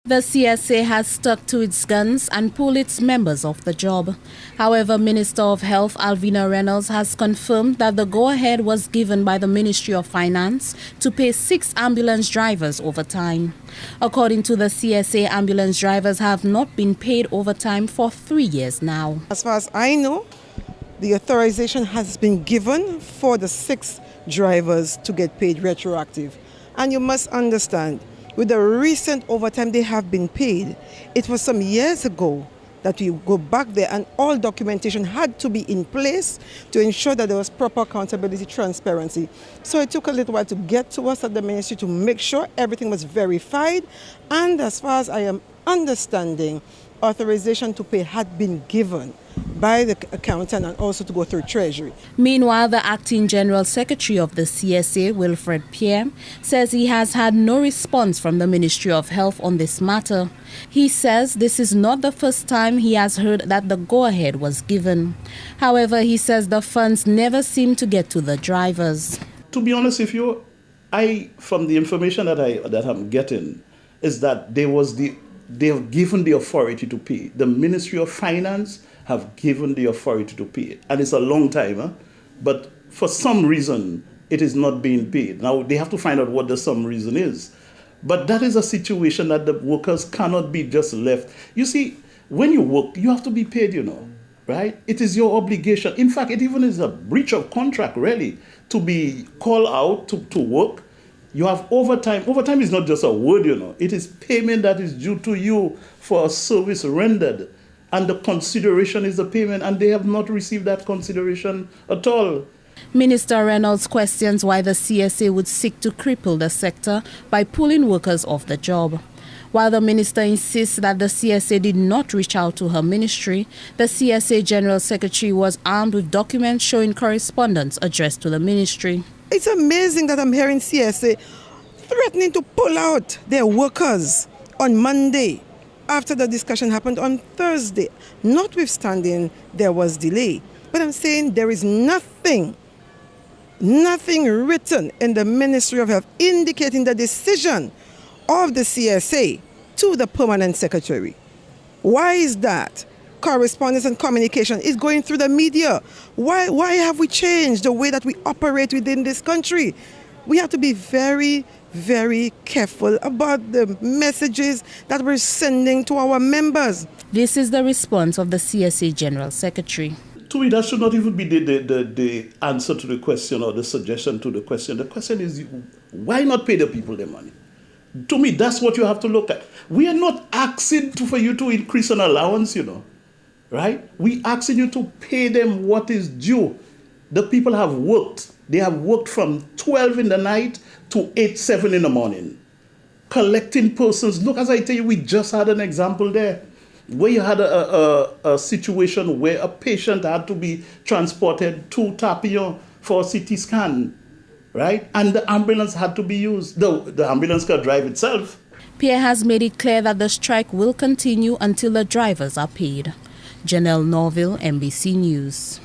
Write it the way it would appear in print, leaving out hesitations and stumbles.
The CSA has stuck to its guns and pulled its members off the job. However, Minister of Health Alvina Reynolds has confirmed that the go-ahead was given by the Ministry of Finance to pay 6 ambulance drivers overtime. According to the CSA, ambulance drivers have not been paid overtime for 3 years now. As far as I know, the authorization has been given for the 6 drivers to get paid retroactive. And you must understand, with the recent overtime they have been paid, it was some years ago that we go back there and all documentation had to be in place to ensure that there was proper accountability, transparency. So it took a little while to get to us at the ministry to make sure everything was verified. And as far as I am understanding, authorization to pay had been given by the accountant and also to go through Treasury. Meanwhile, the Acting General Secretary of the CSA, Wilfred Pierre, says he has had no response from the Ministry of Health on this matter. He says this is not the first time he has heard that the go-ahead was given. However, he says the funds never seem to get to the drivers. To be honest with you, from the information that I'm getting, is that they have given the authority to pay. The Ministry of Finance have given the authority to pay it. And it's a long time, but for some reason, it is not being paid. Now, they have to find out what the some reason is. But that is a situation that the workers cannot be just left. You see, when you work, you have to be paid, right? It is your obligation. In fact, it even is a breach of contract, really, to be called out to work. You have overtime. Overtime is not just a word, It is payment that is due to you for a service rendered. And the consideration is the payment, and they have not received that consideration at all. Minister Reynolds questions why the CSA would seek to cripple the sector by pulling workers off the job. While the minister insists that the CSA did not reach out to her ministry, the CSA General Secretary was armed with documents showing correspondence addressed to the ministry. It's amazing that I'm hearing CSA threatening to pull out their workers on Monday after the discussion happened on Thursday, notwithstanding there was delay. But I'm saying there is nothing written in the Ministry of Health indicating the decision of the CSA to the permanent secretary. Why is that? Correspondence and communication is going through the media. Why have we changed the way that we operate within this country? We have to be very, very careful about the messages that we're sending to our members. This is the response of the CSA General Secretary. To me, that should not even be the answer to the question or the suggestion to the question. The question is, why not pay the people their money? To me, that's what you have to look at. We are not asking for you to increase an allowance, right? We asking you to pay them what is due. The people have worked. They have worked from 12 in the night to 7 in the morning. Collecting persons. Look, as I tell you, we just had an example there where you had a situation where a patient had to be transported to Tapio for a CT scan, right? And the ambulance had to be used. The ambulance can drive itself. Pierre has made it clear that the strike will continue until the drivers are paid. Janelle Norville, NBC News.